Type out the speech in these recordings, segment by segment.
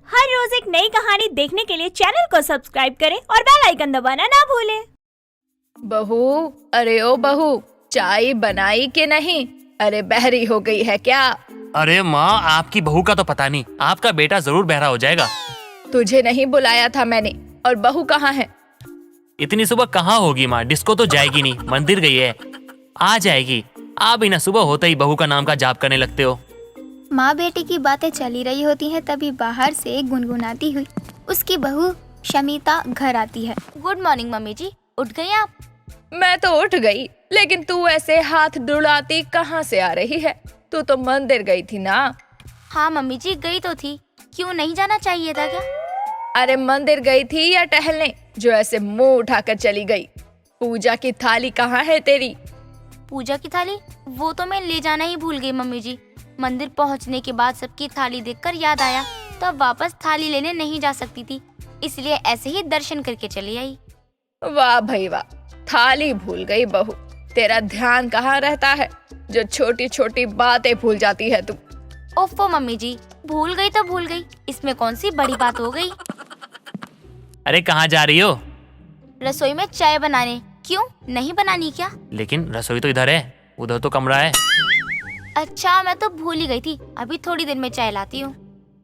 हर रोज एक नई कहानी देखने के लिए चैनल को सब्सक्राइब करें और बेल आइकन दबाना ना भूलें। बहू, अरे ओ बहू, चाय बनाई कि नहीं? अरे बहरी हो गई है क्या? अरे माँ, आपकी बहू का तो पता नहीं, आपका बेटा जरूर बहरा हो जाएगा। तुझे नहीं बुलाया था मैंने। और बहू कहाँ है? इतनी सुबह कहाँ होगी माँ, डिस्को तो जाएगी नहीं, मंदिर गई है। आ जाएगी। आप ही ना सुबह होते ही बहू का नाम का जाप करने लगते हो। माँ बेटे की बातें चली रही होती हैं, तभी बाहर से गुनगुनाती हुई उसकी बहू शमिता घर आती है। गुड मॉर्निंग मम्मी जी, उठ गई आप? मैं तो उठ गई, लेकिन तू ऐसे हाथ डुलाती कहाँ से आ रही है? तू तो मंदिर गई थी ना? हाँ मम्मी जी, गई तो थी। क्यों, नहीं जाना चाहिए था क्या? अरे मंदिर गई थी या टहलने, जो ऐसे मुंह उठाकर चली गई? पूजा की थाली कहाँ है तेरी? पूजा की थाली? वो तो मैं ले जाना ही भूल गई मम्मी जी। मंदिर पहुंचने के बाद सबकी थाली देखकर याद आया, तो अब वापस थाली लेने नहीं जा सकती थी, इसलिए ऐसे ही दर्शन करके चली आई। वाह भाई वाह, थाली भूल गई बहू। तेरा ध्यान कहाँ रहता है, जो छोटी छोटी बातें भूल जाती है तू। ओफो मम्मी जी, भूल गई तो भूल गई, इसमें कौन सी बड़ी बात हो गई। अरे कहाँ जा रही हो? रसोई में चाय बनाने। क्यों, नहीं बनानी क्या? लेकिन रसोई तो इधर है, उधर तो कमरा है। अच्छा, मैं तो भूल ही गई थी, अभी थोड़ी देर में चाय लाती हूँ।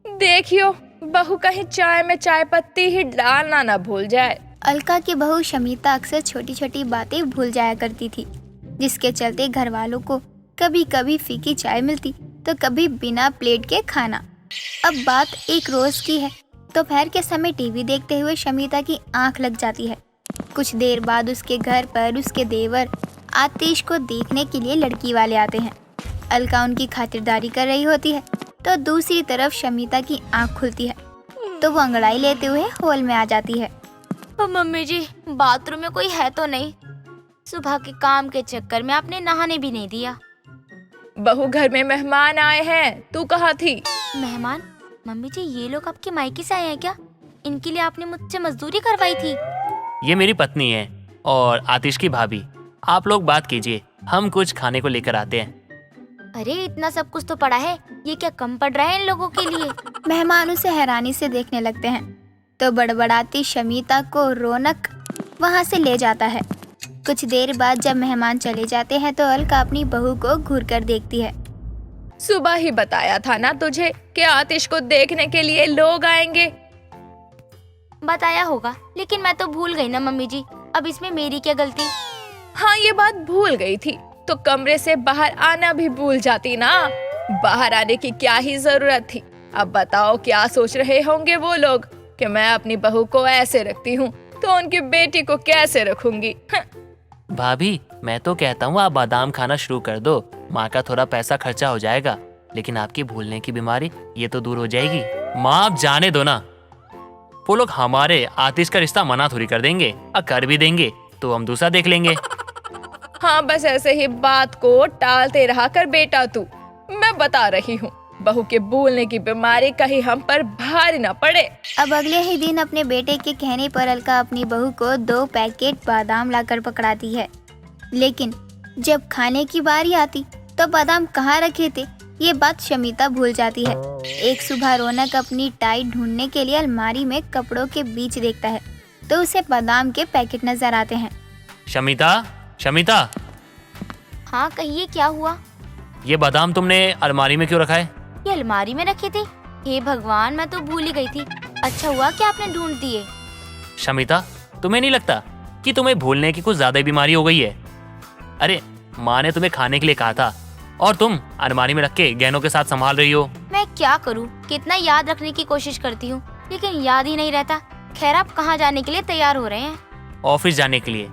देखियो, बहू कहीं चाय में चाय पत्ती ही डालना ना भूल जाए। अलका की बहू शमिता अक्सर छोटी छोटी बातें भूल जाया करती थी, जिसके चलते घर वालों को कभी कभी फीकी चाय मिलती तो कभी बिना प्लेट के खाना। अब बात एक रोज की है। दोपहर के समय टीवी देखते हुए शमिता की आंख लग जाती है। कुछ देर बाद उसके घर पर उसके देवर आतिश को देखने के लिए लड़की वाले आते हैं। अलका उनकी खातिरदारी कर रही होती है, तो दूसरी तरफ शमिता की आंख खुलती है तो वो अंगड़ाई लेते हुए हॉल में आ जाती है। मम्मी जी, बाथरूम में कोई है तो नहीं? सुबह के काम के चक्कर में आपने नहाने भी नहीं दिया। बहू, घर में मेहमान आए हैं, तू कहाँ थी? मेहमान? मम्मी जी, ये लोग आपके मायके से आए हैं क्या? इनके लिए आपने मुझसे मजदूरी करवाई थी? ये मेरी पत्नी है और आतिश की भाभी। आप लोग बात कीजिए, हम कुछ खाने को लेकर आते हैं। अरे इतना सब कुछ तो पड़ा है, ये क्या कम पड़ रहा है इन लोगों के लिए? मेहमान उसे हैरानी से देखने लगते हैं, तो बड़बड़ाती शमिता को रौनक वहाँ से ले जाता है। कुछ देर बाद जब मेहमान चले जाते हैं तो अलका अपनी बहू को घूर कर देखती है। सुबह ही बताया था ना तुझे कि आतिश को देखने के लिए लोग आएंगे। बताया होगा, लेकिन मैं तो भूल गई ना मम्मी जी, अब इसमें मेरी क्या गलती? हाँ, ये बात भूल गई थी तो कमरे से बाहर आना भी भूल जाती ना। बाहर आने की क्या ही जरूरत थी। अब बताओ, क्या सोच रहे होंगे वो लोग कि मैं अपनी बहू को ऐसे रखती हूँ तो उनकी बेटी को कैसे रखूंगी। भाभी, मैं तो कहता हूँ आप बादाम खाना शुरू कर दो, माँ का थोड़ा पैसा खर्चा हो जाएगा, लेकिन आपकी भूलने की बीमारी ये तो दूर हो जाएगी। माँ, आप जाने दो ना, वो लोग हमारे आतिश का रिश्ता मना थोड़ी कर देंगे, और कर भी देंगे तो हम दूसरा देख लेंगे। हाँ, बस ऐसे ही बात को टालते रहा कर बेटा तू। मैं बता रही हूँ, बहू के भूलने की बीमारी कहीं हम पर भारी न पड़े। अब अगले ही दिन अपने बेटे के कहने पर अलका अपनी बहू को 2 पैकेट बादाम लाकर पकड़ाती है, लेकिन जब खाने की बारी आती तो बादाम कहाँ रखे थे ये बात शमिता भूल जाती है। एक सुबह रौनक अपनी टाई ढूंढने के लिए अलमारी में कपड़ों के बीच देखता है तो उसे बादाम के पैकेट नजर आते हैं। शमिता, शमिता, हाँ कहिए, क्या हुआ? ये बादाम तुमने अलमारी में क्यों रखा है? ये अलमारी में रखे थे? हे भगवान, मैं तो भूल ही गई थी। अच्छा हुआ कि आपने ढूंढ दिए। शमिता, तुम्हें नहीं लगता कि तुम्हें भूलने की कुछ ज्यादा ही बीमारी हो गई है? अरे माँ ने तुम्हें खाने के लिए कहा था और तुम अलमारी में रख के गहनों के साथ संभाल रही हो। मैं क्या करूँ, कितना याद रखने की कोशिश करती हूँ, लेकिन याद ही नहीं रहता। खैर, आप कहाँ जाने के लिए तैयार हो रहे हैं? ऑफिस जाने के लिए।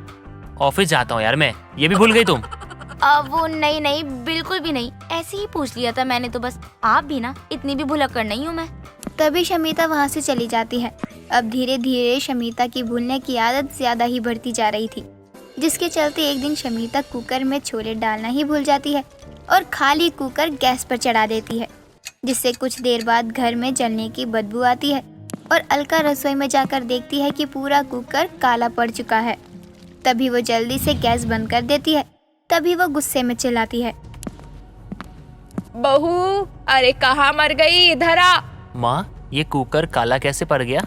ऑफिस जाता हूँ यार मैं, ये भी भूल गई तुम? वो नहीं नहीं, बिल्कुल भी नहीं, ऐसे ही पूछ लिया था मैंने तो बस। आप भी ना, इतनी भी भुलक्कड़ नहीं हूँ मैं। तभी शमिता वहाँ से चली जाती है। अब धीरे धीरे शमिता की भूलने की आदत ज्यादा ही बढ़ती जा रही थी, जिसके चलते एक दिन शमिता कुकर में छोले डालना ही भूल जाती है और खाली कुकर गैस पर चढ़ा देती है, जिससे कुछ देर बाद घर में जलने की बदबू आती है और अलका रसोई में जाकर देखती है कि पूरा कुकर काला पड़ चुका है। तभी वो जल्दी से गैस बंद कर देती है। तभी वो गुस्से में चिल्लाती है, बहू, अरे कहाँ मर गई, इधर आ। माँ, ये कुकर काला कैसे पड़ गया?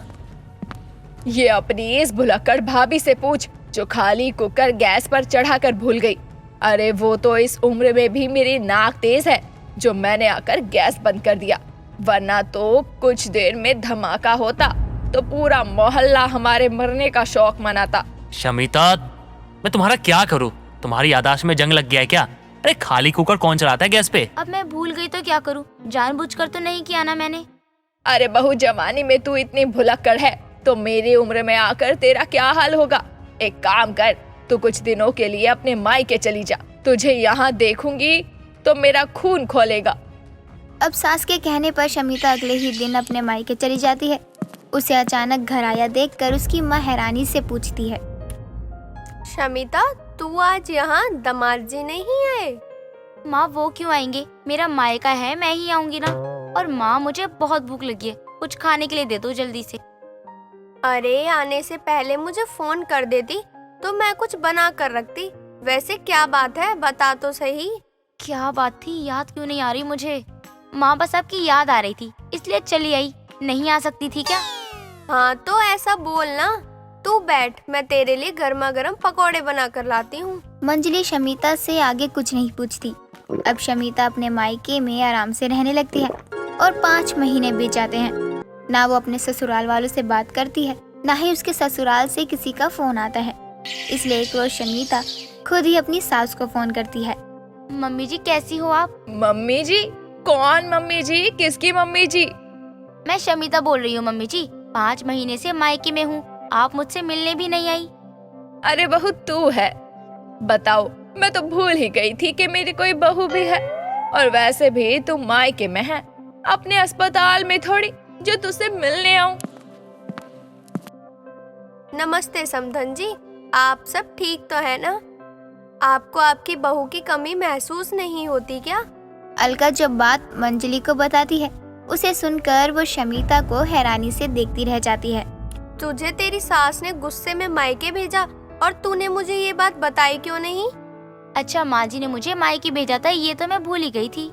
ये अपनी इस भुलक्कड़ भाभी से पूछ जो खाली कुकर गैस पर चढ़ाकर भूल गई। अरे वो तो इस उम्र में भी मेरी नाक तेज है जो मैंने आकर गैस बंद कर दिया, वरना तो कुछ देर में धमाका होता तो पूरा मोहल्ला हमारे मरने का शौक मनाता। शमिता, मैं तुम्हारा क्या करूँ? तुम्हारी याददाश्त में जंग लग गया है क्या? अरे खाली कुकर कौन चलाता है गैस पे? अब मैं भूल गई तो क्या करूँ, जानबूझकर तो नहीं किया ना मैंने। अरे बहू, जवानी में तू इतनी भुलक्कड़ है तो मेरी उम्र में आकर तेरा क्या हाल होगा। एक काम कर, तू कुछ दिनों के लिए अपने मायके चली जा, तुझे यहाँ देखूंगी तो मेरा खून खोलेगा। अब सास के कहने पर शमिता अगले ही दिन अपने मायके चली जाती है। उसे अचानक घर आया देखकर उसकी माँ हैरानी से पूछती है, शमिता, तू आज यहाँ दामाद जी नहीं आए? माँ वो क्यों आएंगे, मेरा मायका है, मैं ही आऊंगी ना। और माँ मुझे बहुत भूख लगी है, कुछ खाने के लिए दे दो जल्दी से। अरे आने से पहले मुझे फोन कर देती तो मैं कुछ बना कर रखती। वैसे क्या बात है, बता तो सही। क्या बात थी, याद क्यों नहीं आ रही मुझे। माँ बस आपकी याद आ रही थी इसलिए चली आई, नहीं आ सकती थी क्या? हाँ तो ऐसा बोल ना। तू बैठ, मैं तेरे लिए गर्मा गर्म पकौड़े बना कर लाती हूँ। मंजली शमिता से आगे कुछ नहीं पूछती। अब शमिता अपने मायके में आराम से रहने लगती है और 5 महीने बीत जाते हैं। ना वो अपने ससुराल वालों से बात करती है, ना ही उसके ससुराल से किसी का फोन आता है। इसलिए एक रोज शमिता खुद ही अपनी सास को फोन करती है। मम्मी जी कैसी हो आप? मम्मी जी? कौन मम्मी जी? किसकी मम्मी जी? मैं शमिता बोल रही हूँ मम्मी जी। 5 महीने से मायके में हूँ, आप मुझसे मिलने भी नहीं आई। अरे बहू तू है? बताओ, मैं तो भूल ही गई थी कि मेरी कोई बहू भी है। और वैसे भी तू मायके में है, अपने अस्पताल में थोड़ी जो तुझसे मिलने आऊं। नमस्ते समधन जी, आप सब ठीक तो है ना? आपको आपकी बहू की कमी महसूस नहीं होती क्या? अलका जब बात मंजली को बताती है, उसे सुनकर वो शमिता को हैरानी से देखती रह जाती है। तुझे तेरी सास ने गुस्से में मायके भेजा और तूने मुझे ये बात बताई क्यों नहीं? अच्छा, माँ जी ने मुझे मायके भेजा था, ये तो मैं भूल ही गई थी।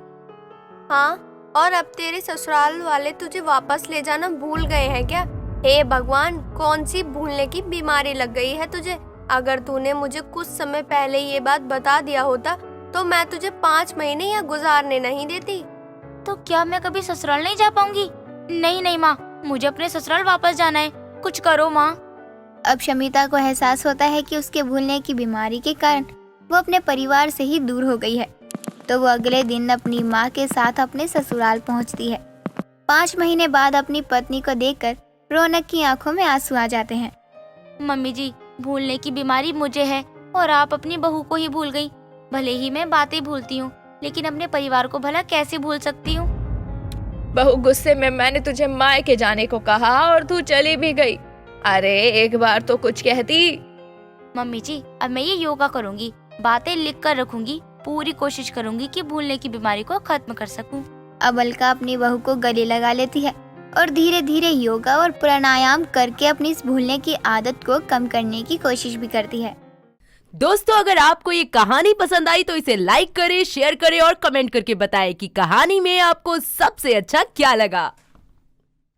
हाँ, और अब तेरे ससुराल वाले तुझे वापस ले जाना भूल गए हैं क्या? हे भगवान, कौन सी भूलने की बीमारी लग गई है तुझे? अगर तूने मुझे कुछ समय पहले ये बात बता दिया होता तो मैं तुझे 5 महीने यहाँ गुजारने नहीं देती। तो क्या मैं कभी ससुराल नहीं जा पाऊंगी? नहीं नहीं माँ, मुझे अपने ससुराल वापस जाना है, कुछ करो माँ। अब शमिता को एहसास होता है कि उसके भूलने की बीमारी के कारण वो अपने परिवार से ही दूर हो गई है। तो वो अगले दिन अपनी माँ के साथ अपने ससुराल पहुँचती है। 5 महीने बाद अपनी पत्नी को देखकर रौनक की आंखों में आंसू आ जाते हैं। मम्मी जी, भूलने की बीमारी मुझे है और आप अपनी बहू को ही भूल गई। भले ही मैं बातें भूलती हूँ, लेकिन अपने परिवार को भला कैसे भूल सकती हूँ? बहू, गुस्से में मैंने तुझे मायके जाने को कहा और तू चली भी गई। अरे एक बार तो कुछ कहती। मम्मी जी, अब मैं ये योगा करूँगी, बातें लिख कर रखूंगी, पूरी कोशिश करूँगी कि भूलने की बीमारी को खत्म कर सकूँ। अब अलका अपनी बहू को गले लगा लेती है और धीरे धीरे योगा और प्राणायाम करके अपनी इस भूलने की आदत को कम करने की कोशिश भी करती है। दोस्तों, अगर आपको ये कहानी पसंद आई तो इसे लाइक करें, शेयर करें और कमेंट करके बताएं कि कहानी में आपको सबसे अच्छा क्या लगा।